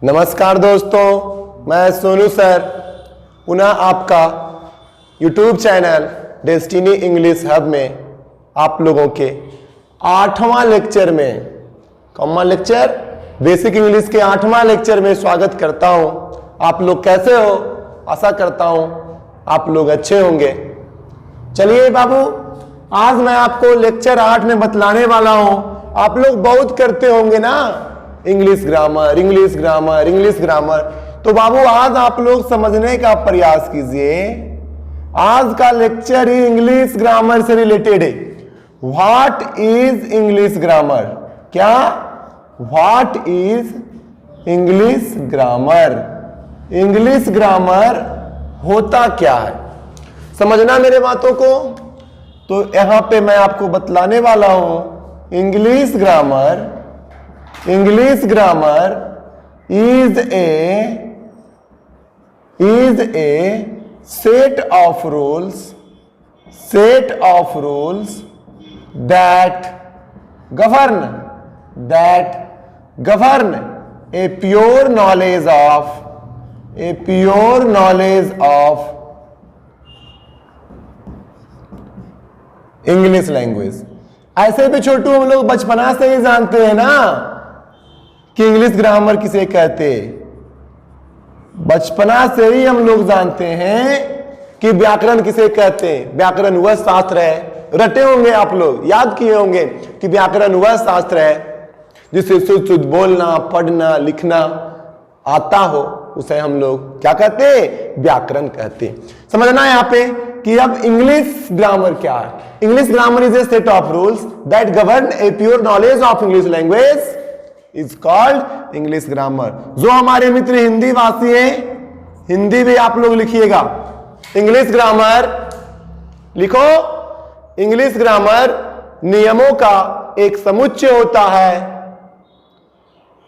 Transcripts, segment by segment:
नमस्कार दोस्तों, मैं सोनू सर पुनः आपका YouTube channel destiny English hub में आप लोगों के 8वां लेक्चर में कौन लेक्चर बेसिक इंग्लिश के 8वां लेक्चर में स्वागत करता हूं। आप लोग कैसे हो? आशा करता हूं आप लोग अच्छे होंगे। चलिए बाबू, आज मैं आपको लेक्चर 8 में बतलाने वाला हूं। आप लोग बहुत करते होंगे ना English grammar, English grammar, English grammar. तो बाबू आज आप लोग समझने का प्रयास कीजिए। आज का लेक्चर ही इंग्लिश ग्रामर से रिलेटेड है। What is English grammar? क्या? What is English grammar? English grammar होता क्या है, समझना मेरे बातों को। तो यहां पे मैं आपको बतलाने वाला हूं English grammar is a set of rules that govern a pure knowledge of English language. ऐसे भी छोटू हम लोग बचपना से ही जानते हैं ना कि इंग्लिश ग्रामर किसे कहते। बचपना से ही हम लोग जानते हैं कि व्याकरण किसे कहते हैं। व्याकरण वह शास्त्र है, रटे होंगे आप लोग, याद किए होंगे कि व्याकरण वह शास्त्र है जिसे शुद्ध शुद्ध बोलना, पढ़ना, लिखना आता हो, उसे हम लोग क्या कहते हैं? व्याकरण कहते हैं। समझना है यहाँ पे कि अब इंग्लिश ग्रामर क्या है। English grammar is a set of rules that govern a pure knowledge of English language is called English grammar. जो हमारे मित्र हिंदी वासी हैं, हिंदी भी आप लोग लिखिएगा। इंग्लिश ग्रामर लिखो। इंग्लिश ग्रामर नियमों का एक समुच्चय होता है।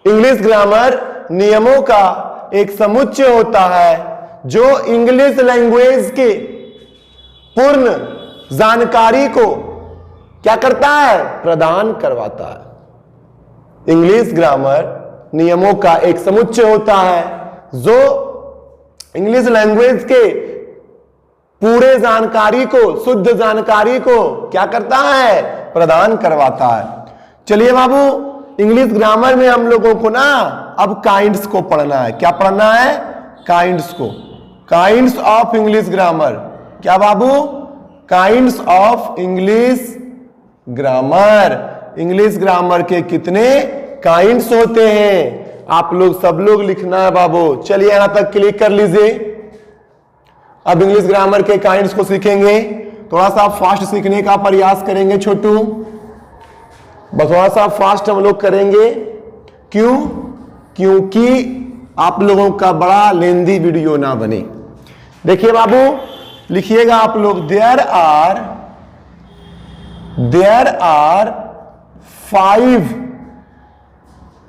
इंग्लिश ग्रामर नियमों का एक समुच्चय होता है जो इंग्लिश लैंग्वेज के पूर्ण जानकारी को क्या करता है? प्रदान करवाता है। इंग्लिश ग्रामर नियमों का एक समुच्चय होता है जो इंग्लिश लैंग्वेज के पूरे जानकारी को, शुद्ध जानकारी को क्या करता है? प्रदान करवाता है। चलिए बाबू, इंग्लिश ग्रामर में हम लोगों को ना अब काइंड्स को पढ़ना है। क्या पढ़ना है? काइंड्स को। Kinds of English grammar. क्या बाबू? Kinds of English grammar. English grammar के कितने काइंड्स होते हैं आप लोग सब लोग लिखना है बाबू। चलिए यहां तक क्लिक कर लीजिए। अब इंग्लिश ग्रामर के काइंड्स को सीखेंगे। थोड़ा सा फास्ट सीखने का प्रयास करेंगे छोटू, बस थोड़ा सा फास्ट हम लोग करेंगे। क्यों? क्योंकि आप लोगों का बड़ा लेंदी वीडियो ना बने। देखिए बाबू, लिखिएगा आप लोग। There are 5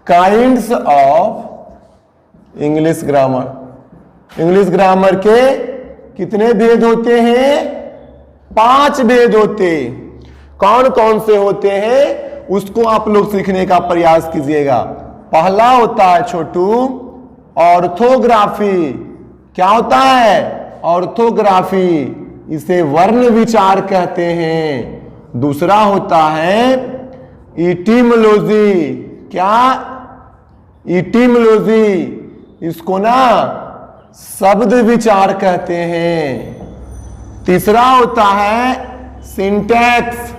kinds of English grammar. English grammar के कितने भेद होते हैं? 5 भेद होते। कौन कौन से होते हैं उसको आप लोग सीखने का प्रयास कीजिएगा। पहला होता है छोटू ऑर्थोग्राफी। क्या होता है? ऑर्थोग्राफी, इसे वर्ण विचार कहते हैं। दूसरा होता है इटिमोलॉजी। क्या? इटिमोलॉजी, इसको ना शब्द विचार कहते हैं। तीसरा होता है सिंटैक्स।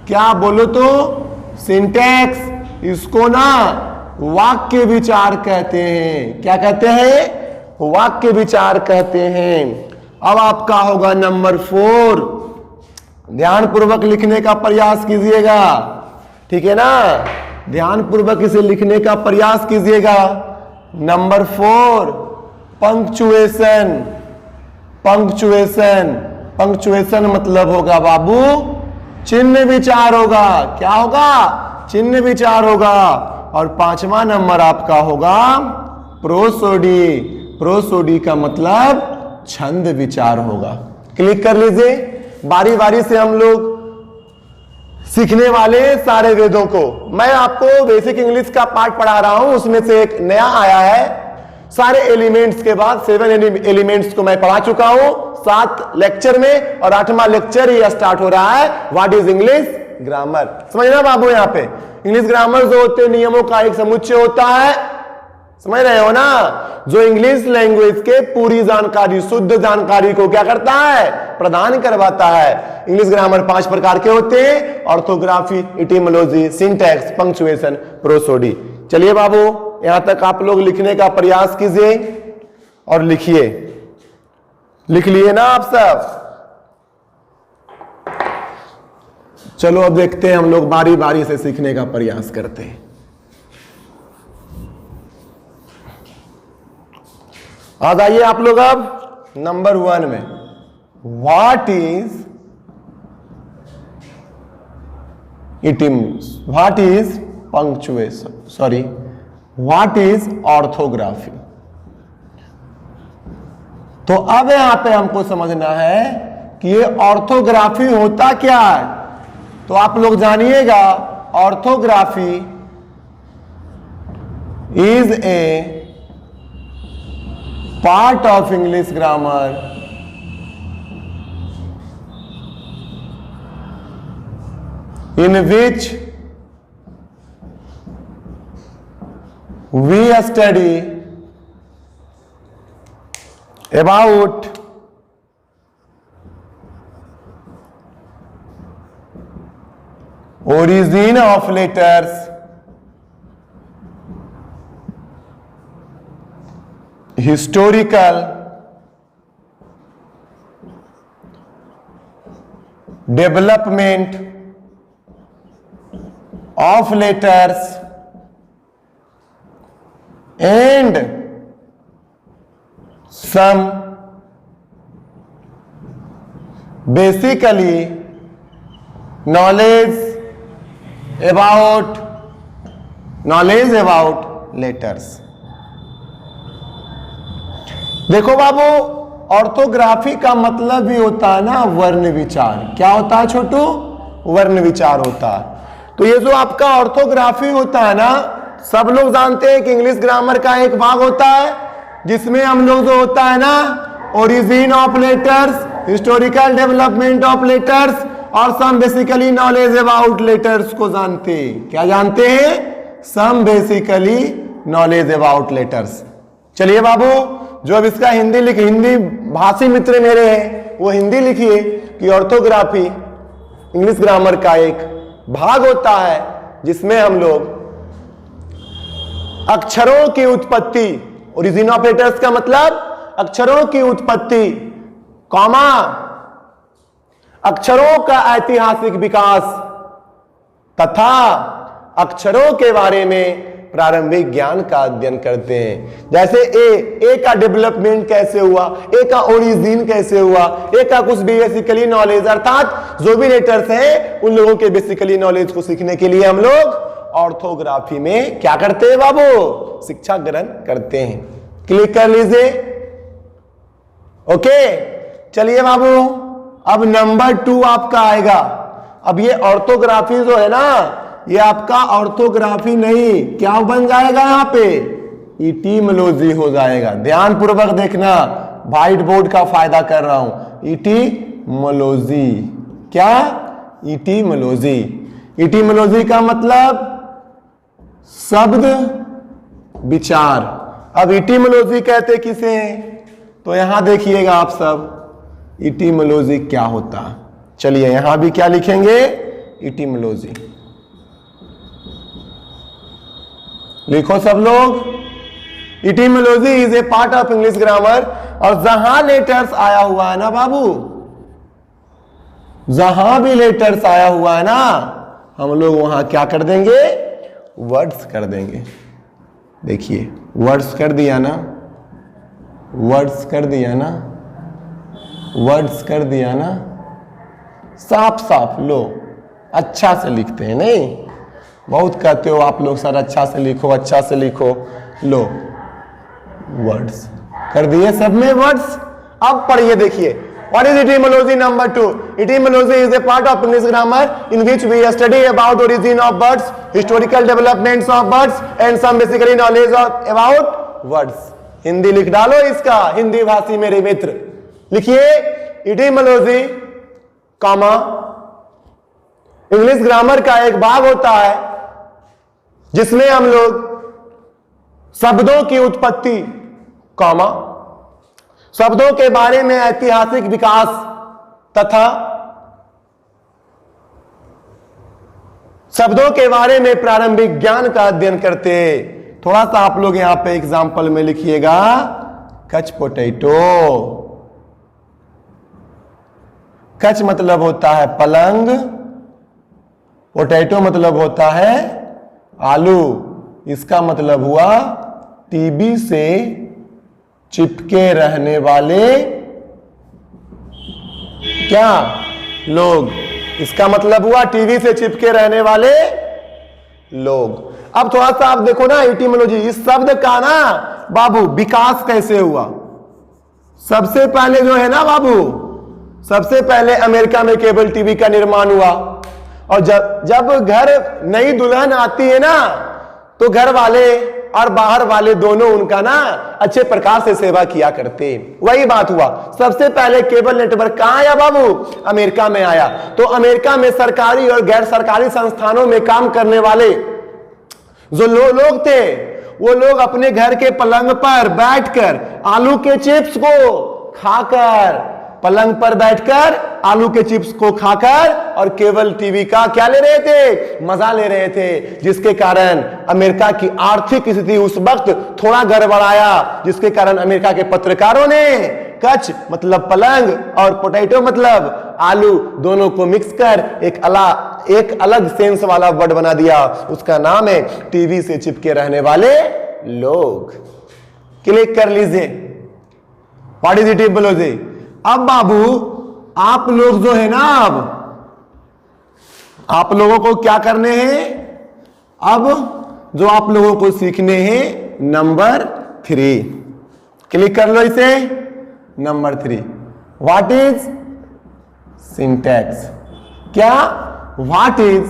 क्या बोलो तो? सिंटैक्स, इसको ना वाक्य विचार कहते हैं। क्या कहते हैं? वाक्य विचार कहते हैं। अब आपका होगा नंबर 4। ध्यान पूर्वक लिखने का प्रयास कीजिएगा, ठीक है ना? ध्यान पूर्वक इसे लिखने का प्रयास कीजिएगा। Number 4 punctuation. पंक्चुएशन मतलब होगा बाबू चिन्ह विचार होगा। क्या होगा? चिन्ह विचार होगा। और 5वां नंबर आपका होगा प्रोसोडी। प्रोसोडी का मतलब छंद विचार होगा। क्लिक कर लीजिए। बारी बारी से हम लोग सीखने वाले सारे वेदों को। मैं आपको बेसिक इंग्लिश का पार्ट पढ़ा रहा हूं, उसमें से एक नया आया है सारे एलिमेंट्स के बाद 7 एलिमेंट्स को मैं पढ़ा चुका हूं 7 लेक्चर में, और 8वां लेक्चर ये स्टार्ट हो रहा है व्हाट इज इंग्लिश ग्रामर। समझना बाबू, यहां पे इंग्लिश ग्रामर जो होते हैं नियमों का एक समुच्चय होता है, समझ रहे हो ना, जो इंग्लिश लैंग्वेज के पूरी जानकारी, शुद्ध जानकारी को क्या करता है, प्रदान करवाता है। इंग्लिश ग्रामर 5 प्रकार के होते हैं, orthography, etymology, syntax, punctuation, prosody. चलिए बाबू यहां तक आप लोग लिखने का प्रयास कीजिए और लिखिए, लिख लिए ना आप सब। चलो अब देखते हैं, हम लोग बारी बारी से सीखने का प्रयास करते हैं। आ जाइए आप लोग अब नंबर 1 में, what is what is punctuation, sorry what is orthography. तो अब यहां पे हमको समझना है कि ये ऑर्थोग्राफी होता क्या है। तो आप लोग जानिएगा, orthography is a part of English grammar in which we study about origin of letters, historical development of letters and some basically knowledge about letters। देखो बाबू, ऑर्थोग्राफी का मतलब भी होता है ना वर्ण विचार। क्या होता है छोटू? वर्ण विचार होता है। तो ये जो आपका ऑर्थोग्राफी होता है ना, सब लोग जानते हैं कि इंग्लिश ग्रामर का एक भाग होता है जिसमें हम लोग जो होता है ना origin of letters, historical development of letters और सम बेसिकली नॉलेज अबाउट लेटर्स को जानते हैं। क्या जानते हैं? सम बेसिकली नॉलेज अबाउट लेटर्स। चलिए बाबू, जो अब इसका हिंदी भाषी मित्र मेरे हैं वो हिंदी लिखिए कि ऑर्थोग्राफी इंग्लिश ग्रामर का एक भाग होता है जिसमें हम लोग अक्षरों की उत्पत्ति, ओरिजिन ऑफ लेटर्स का मतलब अक्षरों की उत्पत्ति, कॉमा अक्षरों का ऐतिहासिक विकास तथा अक्षरों के बारे में प्रारंभिक ज्ञान का अध्ययन करते हैं। जैसे ए का डेवलपमेंट कैसे हुआ, ए का ओरिजिन कैसे हुआ, ए का कुछ बेसिकली नॉलेज, अर्थात जो भी लेटर्स हैं उन लोगों के बेसिकली नॉलेज को सीखने के लिए हम लोग ऑर्थोग्राफी में क्या करते हैं बाबू? शिक्षा ग्रहण करते हैं। क्लिक कर लीजिए। ओके, चलिए बाबू, अब नंबर 2 आपका आएगा। अब ये ऑर्थोग्राफी जो है ना, ये आपका ऑर्थोग्राफी नहीं, क्या बन जाएगा यहाँ पे? इटिमोलॉजी हो जाएगा। ध्यान पूर्वक देखना, व्हाइट बोर्ड का फायदा कर रहा हूं। इटिमोलॉजी, क्या? इटिमोलॉजी। इटिमोलॉजी का मतलब शब्द विचार। अब इटिमोलॉजी कहते किसे? तो यहां देखिएगा आप सब, इटिमोलॉजी क्या होता। चलिए यहां भी क्या लिखेंगे? इटिमोलॉजी लिखो सब लोग। Etymology is a part of English grammar. और जहां लेटर्स आया हुआ है ना बाबू, जहां भी लेटर्स आया हुआ है ना, हम लोग वहां क्या कर देंगे? वर्ड्स कर देंगे। देखिए वर्ड्स कर दिया ना, वर्ड्स कर दिया ना, वर्ड्स कर दिया ना, साफ साफ लो। अच्छा से लिखते हैं नहीं, बहुत कहते हो आप लोग सर अच्छा से लिखो, अच्छा से लिखो। लो वर्ड्स कर दिए सब में वर्ड्स। अब पढ़िए, देखिए what is etymology number 2। Etymology is a part of English grammar in which we study about origin of words, historical developments of words and some basically knowledge about words. Hindi लिख डालो इसका, हिंदी भाषी मेरे मित्र। लिखिए इटिमोलॉजी कॉमा इंग्लिश ग्रामर का एक भाग होता है जिसमें हम लोग शब्दों की उत्पत्ति कॉमा शब्दों के बारे में ऐतिहासिक विकास तथा शब्दों के बारे में प्रारंभिक ज्ञान का अध्ययन करते हैं। थोड़ा सा आप लोग यहां पे एग्जाम्पल में लिखिएगा, कच पोटैटो। कच मतलब होता है पलंग, पोटैटो मतलब होता है आलू। इसका मतलब हुआ टीवी से चिपके रहने वाले क्या लोग। इसका मतलब हुआ टीवी से चिपके रहने वाले लोग। अब थोड़ा सा आप देखो ना एटिमोलॉजी, इस शब्द का ना बाबू विकास कैसे हुआ। सबसे पहले जो है ना बाबू, सबसे पहले अमेरिका में केबल टीवी का निर्माण हुआ, और जब घर नई दुल्हन आती है ना तो घर वाले और बाहर वाले दोनों उनका ना अच्छे प्रकार से सेवा किया करते। वही बात हुआ, सबसे पहले केबल नेटवर्क कहां आया बाबू, अमेरिका में आया। तो अमेरिका में सरकारी और गैर सरकारी संस्थानों में काम करने वाले जो लोग थे, वो लोग अपने घर के पलंग पर बैठकर आलू के चिप्स को खाकर, पलंग पर बैठकर आलू के चिप्स को खाकर और केबल टीवी का क्या ले रहे थे, मजा ले रहे थे। जिसके कारण अमेरिका की आर्थिक स्थिति उस वक्त थोड़ा गड़बड़ाया, जिसके कारण अमेरिका के पत्रकारों ने कच मतलब पलंग और पोटैटो मतलब आलू दोनों को मिक्स कर एक अलग सेंस वाला वर्ड बना दिया। उसका नाम है टीवी से चिपके रहने वाले लोग। क्लिक कर लीजिए, व्हाट इज इटिमोलॉजी। अब बाबू आप लोग जो है ना, अब आप लोगों को क्या करने हैं, अब जो आप लोगों को सीखने हैं नंबर 3। क्लिक कर लो इसे, नंबर 3, व्हाट इज सिंटैक्स। क्या, व्हाट इज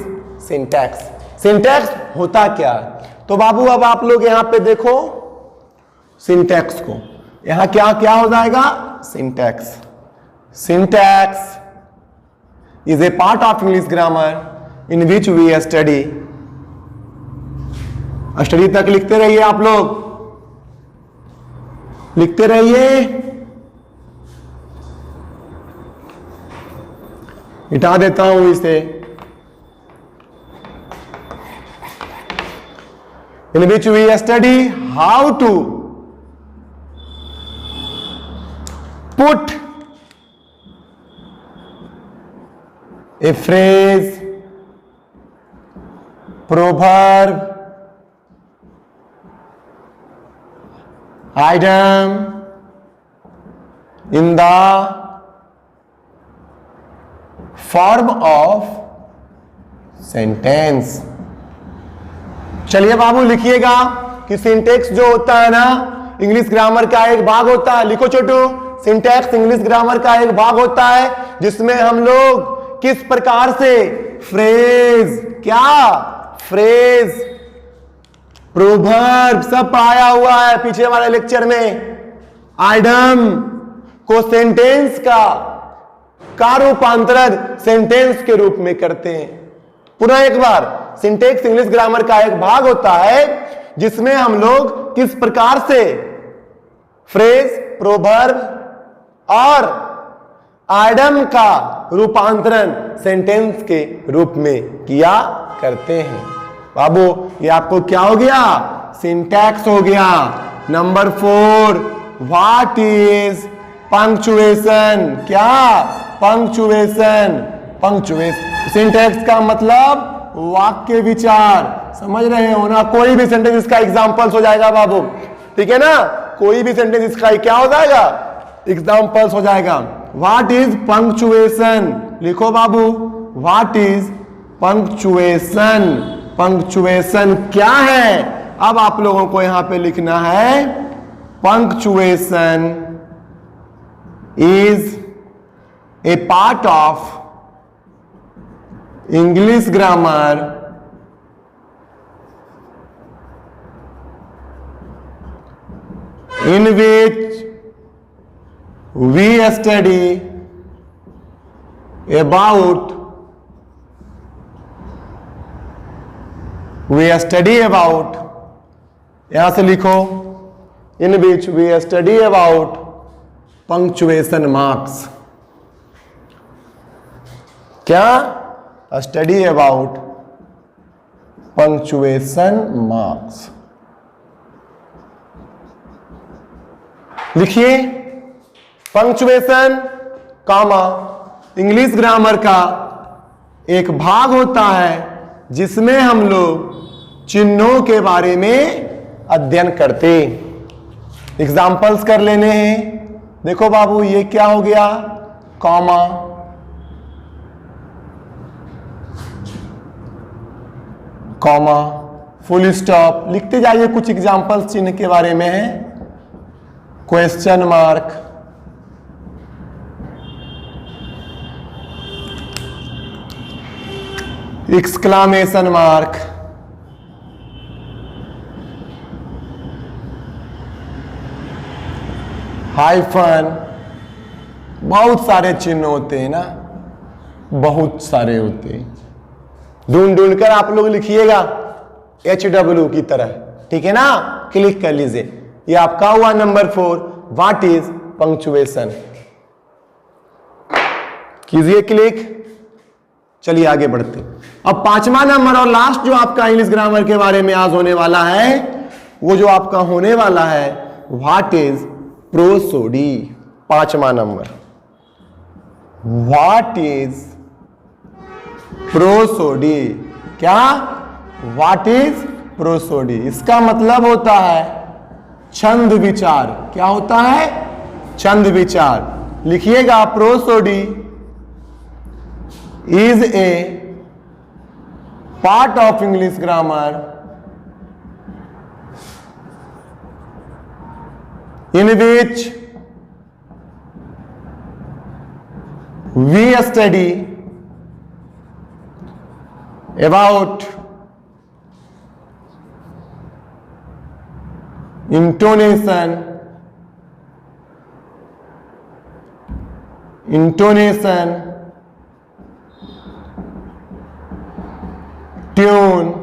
सिंटैक्स। सिंटैक्स होता क्या। तो बाबू अब आप लोग यहां पे देखो सिंटैक्स को, यहां क्या क्या हो जाएगा, syntax. Syntax is a part of English grammar in which we study। Study तक लिखते रहिए, आप लोग लिखते रहिए। मिटा देता हूं इसे। In which we study how to put a phrase, proverb, item in the form of sentence। चलिए बाबू लिखिएगा कि सिंटैक्स जो होता है ना इंग्लिश ग्रामर का एक भाग होता है। लिखो छोटू, सिंटैक्स इंग्लिश ग्रामर का एक भाग होता है जिसमें हम लोग किस प्रकार से फ्रेज, क्या फ्रेज, प्रोवर्ब सब पढ़ाया हुआ है पीछे वाले लेक्चर में। आइडम को सेंटेंस का रूपांतरण सेंटेंस के रूप में करते हैं। पुनः एक बार, सिंटैक्स इंग्लिश ग्रामर का एक भाग होता है जिसमें हम लोग किस प्रकार से फ्रेज, प्रोवर्ब और आइडम का रूपांतरण सेंटेंस के रूप में किया करते हैं। बाबू ये आपको क्या हो गया, सिंटैक्स हो गया। Number 4, what is punctuation. क्या, पंक्चुएशन। पंक्चुएशन सिंटैक्स का मतलब वाक्य विचार। समझ रहे हो ना, कोई भी सेंटेंस इसका एग्जांपल्स हो जाएगा बाबू, ठीक है ना, कोई भी सेंटेंस इसका क्या हो जाएगा, एग्जांपल्स हो जाएगा। व्हाट इज पंक्चुएशन, लिखो बाबू, व्हाट इज पंक्चुएशन। पंक्चुएशन क्या है, अब आप लोगों को यहां पे लिखना है, punctuation is a part of English grammar in which we study about यहां से लिखो in which we study about punctuation marks. क्या? Study about punctuation marks. लिखिए पंक्चुएशन कॉमा इंग्लिश ग्रामर का एक भाग होता है जिसमें हम लोग चिन्हों के बारे में अध्ययन करते. एग्जाम्पल्स कर लेने हैं. देखो बाबू ये क्या हो गया, कॉमा, कॉमा, फुल स्टॉप. लिखते जाइए. कुछ एग्जाम्पल्स चिन्ह के बारे में है. Question mark, exclamation mark, hyphen. बहुत सारे चिन्ह होते हैं ना, बहुत सारे होते हैं. ढूंढ ढूंढ कर आप लोग लिखिएगा HW की तरह. ठीक है ना. क्लिक कर लीजिए. ये आपका हुआ नंबर 4. What is punctuation. कीजिए क्लिक. चलिए आगे बढ़ते. अब 5वां नंबर और लास्ट जो आपका इंग्लिश ग्रामर के बारे में आज होने वाला है, वो जो आपका होने वाला है व्हाट इज प्रोसोडी. 5वां नंबर व्हाट इज प्रोसोडी. क्या? What is prosody. इसका मतलब होता है छंद विचार. क्या होता है? छंद विचार. लिखिएगा prosody is a part of English grammar in which we study about intonation, tune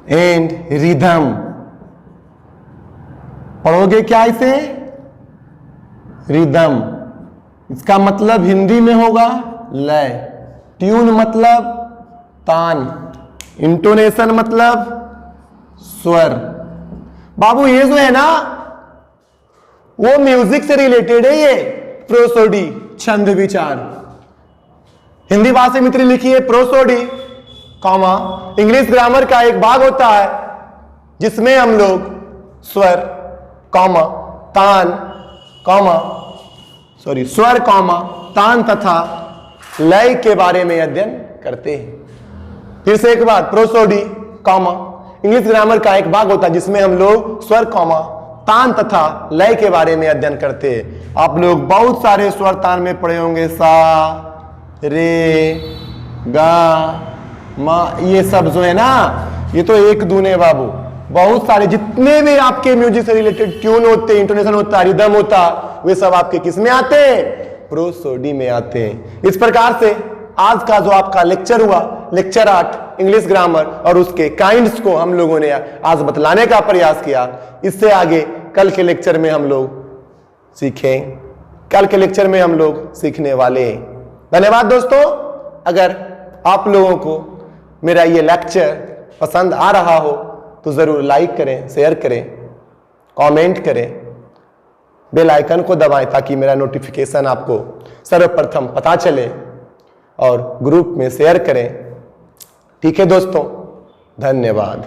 and rhythm. पढ़ोगे क्या इसे? रिदम. इसका मतलब हिंदी में होगा लय. ट्यून मतलब तान. इंटोनेशन मतलब स्वर. बाबू ये जो है ना वो म्यूजिक से रिलेटेड है. ये प्रोसोडी छंद विचार. हिंदी भाषा मित्र लिखिए प्रोसोडी कॉमा इंग्लिश ग्रामर का एक भाग होता है जिसमें हम लोग स्वर कॉमा तान कॉमा स्वर कॉमा तान तथा लय के बारे में अध्ययन करते हैं. फिर से एक बार. प्रोसोडी कॉमा इंग्लिश ग्रामर का एक भाग होता है जिसमें हम लोग स्वर कॉमा तान तथा लय के बारे में अध्ययन करते हैं. आप लोग बहुत सारे स्वर तान में पढ़े होंगे. सा, रे, गा, माँ. ये सब जो है ना ये तो एक दूने बाबू. बहुत सारे जितने भी आपके म्यूजिक से रिलेटेड ट्यून होते हैं, इंटोनेशन होता है, रिदम होता, वे सब आपके किस में आते हैं? प्रोसोडी में आते हैं. इस प्रकार से आज का जो आपका लेक्चर हुआ, लेक्चर 8 इंग्लिश ग्रामर और उसके काइंड्स को हम लोगों ने आज बतलाने का प्रयास किया. इससे आगे कल के लेक्चर में हम लोग सीखें. कल के लेक्चर में हम लोग सीखने वाले हैं. धन्यवाद दोस्तों. अगर आप लोगों को मेरा ये लेक्चर पसंद आ रहा हो तो जरूर लाइक करें, शेयर करें, कमेंट करें, बेल आइकन को दबाएं ताकि मेरा नोटिफिकेशन आपको सर्वप्रथम पता चले और ग्रुप में शेयर करें. ठीक है दोस्तों, धन्यवाद.